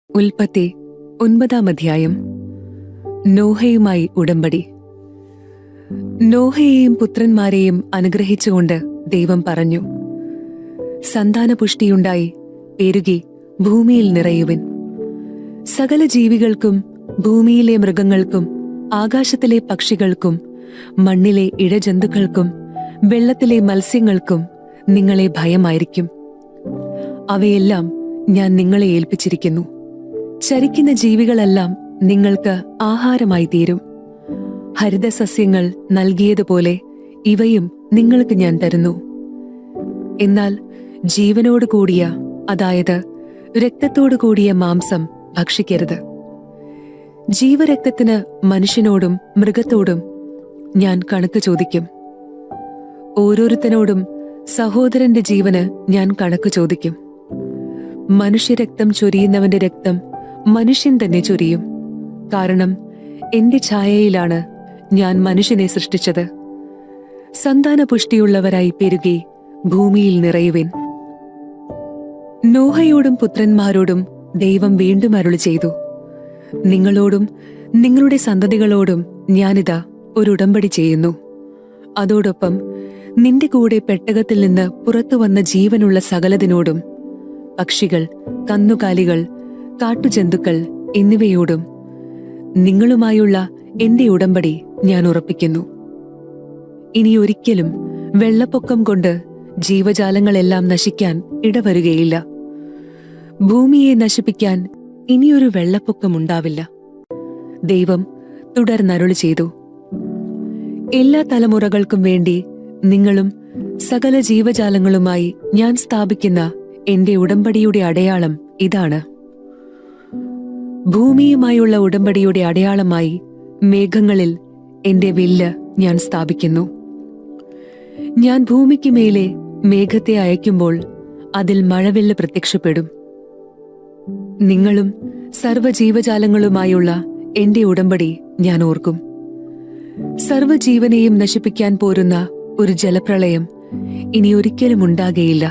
ഉൽപ്പത്തി 9-ാം അധ്യായം. നോഹയുമായി ഉടമ്പടി. നോഹയെയും പുത്രന്മാരെയും അനുഗ്രഹിച്ചുകൊണ്ട് ദൈവം പറഞ്ഞു, സന്താനപുഷ്ടിയുണ്ടായി പെരുകി ഭൂമിയിൽ നിറയുവിൻ. സകല ജീവികൾക്കും, ഭൂമിയിലെ മൃഗങ്ങൾക്കും, ആകാശത്തിലെ പക്ഷികൾക്കും, മണ്ണിലെ ഇഴജന്തുക്കൾക്കും, വെള്ളത്തിലെ മത്സ്യങ്ങൾക്കും നിങ്ങളെ ഭയമായിരിക്കും. അവയെല്ലാം ഞാൻ നിങ്ങളെ ഏൽപ്പിച്ചിരിക്കുന്നു. ചരിക്കുന്ന ജീവികളെല്ലാം നിങ്ങൾക്ക് ആഹാരമായി തീരും. ഹരിതസസ്യങ്ങൾ നൽകിയതുപോലെ ഇവയും നിങ്ങൾക്ക് ഞാൻ തരുന്നു. എന്നാൽ ജീവനോട് കൂടിയ, അതായത് രക്തത്തോടു കൂടിയ മാംസം ഭക്ഷിക്കരുത്. ജീവരക്തത്തിന് മനുഷ്യനോടും മൃഗത്തോടും ഞാൻ കണക്ക് ചോദിക്കും. ഓരോരുത്തനോടും സഹോദരന്റെ ജീവന് ഞാൻ കണക്ക് ചോദിക്കും. മനുഷ്യരക്തം ചൊരിയുന്നവന്റെ രക്തം മനുഷ്യൻ തന്നെ ചൊരിയും. കാരണം എന്റെ ഛായയിലാണ് ഞാൻ മനുഷ്യനെ സൃഷ്ടിച്ചത്. സന്താനപുഷ്ടിയുള്ളവരായി പെരുകി ഭൂമിയിൽ നിറയുവിൻ. നോഹയോടും പുത്രന്മാരോടും ദൈവം വീണ്ടും അരുളി ചെയ്തു, നിങ്ങളോടും നിങ്ങളുടെ സന്തതികളോടും ഞാനിതാ ഒരു ഉടമ്പടി ചെയ്യുന്നു. അതോടൊപ്പം നിന്റെ കൂടെ പെട്ടകത്തിൽ നിന്ന് പുറത്തുവന്ന ജീവനുള്ള സകലതിനോടും, പക്ഷികൾ, കന്നുകാലികൾ, കാട്ടുജന്തുക്കൾ എന്നിവയോടും നിങ്ങളുമായുള്ള എന്റെ ഉടമ്പടി ഞാൻ ഉറപ്പിക്കുന്നു. ഇനി ഒരിക്കലും വെള്ളപ്പൊക്കം കൊണ്ട് ജീവജാലങ്ങളെല്ലാം നശിക്കാൻ ഇടവരുകയില്ല. ഭൂമിയെ നശിപ്പിക്കാൻ ഇനിയൊരു വെള്ളപ്പൊക്കമുണ്ടാവില്ല. ദൈവം തുടർന്നരുളി ചെയ്തു, എല്ലാ തലമുറകൾക്കും വേണ്ടി നിങ്ങളും സകല ജീവജാലങ്ങളുമായി ഞാൻ സ്ഥാപിക്കുന്ന എന്റെ ഉടമ്പടിയുടെ അടയാളം ഇതാണ്. ഭൂമിയുമായുള്ള ഉടമ്പടിയുടെ അടയാളമായി മേഘങ്ങളിൽ എന്റെ വില്ല് ഞാൻ സ്ഥാപിക്കുന്നു. ഞാൻ ഭൂമിക്ക് മേലെ മേഘത്തെ അയക്കുമ്പോൾ അതിൽ മഴവില്ല് പ്രത്യക്ഷപ്പെടും. നിങ്ങളും സർവ്വജീവജാലങ്ങളുമായുള്ള എന്റെ ഉടമ്പടി ഞാൻ ഓർക്കും. സർവ്വജീവനെയും നശിപ്പിക്കാൻ പോരുന്ന ഒരു ജലപ്രളയം ഇനി ഒരിക്കലും ഉണ്ടാകുകയില്ല.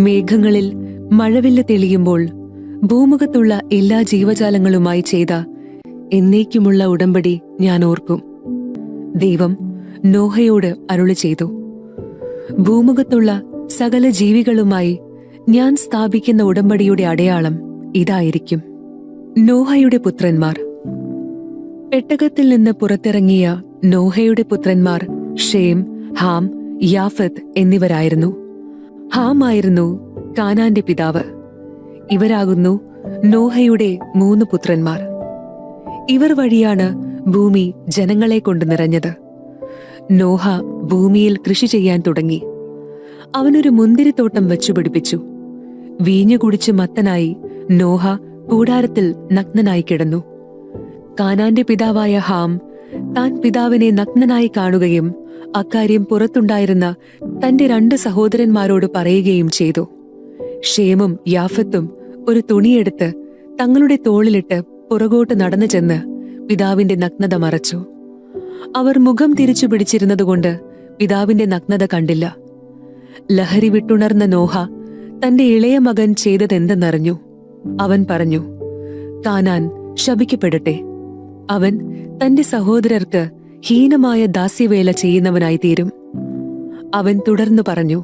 മേഘങ്ങളിൽ മഴവില്ല് തെളിയുമ്പോൾ ഭൂമുഖത്തുള്ള എല്ലാ ജീവജാലങ്ങളുമായി ചെയ്ത എന്നേക്കുമുള്ള ഉടമ്പടി ഞാൻ ഓർക്കും. ദൈവം നോഹയോട് അരുളി ചെയ്തു, ഭൂമുഖത്തുള്ള സകല ജീവികളുമായി ഞാൻ സ്ഥാപിക്കുന്ന ഉടമ്പടിയുടെ അടയാളം ഇതായിരിക്കും. നോഹയുടെ പുത്രന്മാർ. പെട്ടകത്തിൽ നിന്ന് പുറത്തിറങ്ങിയ നോഹയുടെ പുത്രന്മാർ ഷേം, ഹാം, യാഫത്ത് എന്നിവരായിരുന്നു. ഹാം ആയിരുന്നു കാനാന്റെ പിതാവ്. ഇവരാകുന്നു നോഹയുടെ 3 പുത്രന്മാർ. ഇവർ വഴിയാണ് ഭൂമി ജനങ്ങളെ കൊണ്ട് നിറഞ്ഞത്. നോഹ ഭൂമിയിൽ കൃഷി ചെയ്യാൻ തുടങ്ങി. അവനൊരു മുന്തിരിത്തോട്ടം വെച്ചുപിടിപ്പിച്ചു. വീഞ്ഞു കുടിച്ച് മത്തനായി നോഹ കൂടാരത്തിൽ നഗ്നനായി കിടന്നു. കാനാന്റെ പിതാവായ ഹാം താൻ പിതാവിനെ നഗ്നനായി കാണുകയും അക്കാര്യം പുറത്തുണ്ടായിരുന്ന തന്റെ 2 സഹോദരന്മാരോട് പറയുകയും ചെയ്തു. ഷേമും യാഫത്തും ഒരു തുണിയെടുത്ത് തങ്ങളുടെ തോളിലിട്ട് പുറകോട്ട് നടന്നു ചെന്ന് പിതാവിന്റെ നഗ്നത മറച്ചു. അവർ മുഖം തിരിച്ചു പിടിച്ചിരുന്നതുകൊണ്ട് പിതാവിന്റെ നഗ്നത കണ്ടില്ല. ലഹരി വിട്ടുണർന്ന നോഹ തന്റെ ഇളയ മകൻ ചെയ്തതെന്തെന്നറിഞ്ഞു. അവൻ പറഞ്ഞു, കാനാൻ ശപിക്കപ്പെടട്ടെ. അവൻ തന്റെ സഹോദരർക്ക് ഹീനമായ ദാസ്യവേല ചെയ്യുന്നവനായി തീരും. അവൻ തുടർന്നു പറഞ്ഞു,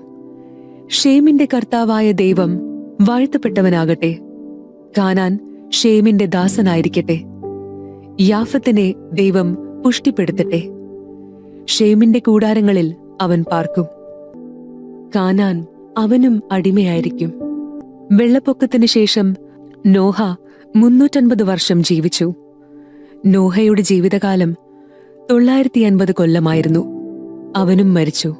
ഷേമിന്റെ കർത്താവായ ദൈവം വാഴ്ത്തപ്പെട്ടവനാകട്ടെ. കാനാൻ ഷേമിന്റെ ദാസനായിരിക്കട്ടെ. യാഫത്തിനെ ദൈവം പുഷ്ടിപ്പെടുത്തട്ടെ. ഷേമിന്റെ കൂടാരങ്ങളിൽ അവൻ പാർക്കും. കാനാൻ അവനും അടിമയായിരിക്കും. വെള്ളപ്പൊക്കത്തിന് ശേഷം നോഹ 350 വർഷം ജീവിച്ചു. നോഹയുടെ ജീവിതകാലം 950 കൊല്ലമായിരുന്നു. അവനും മരിച്ചു.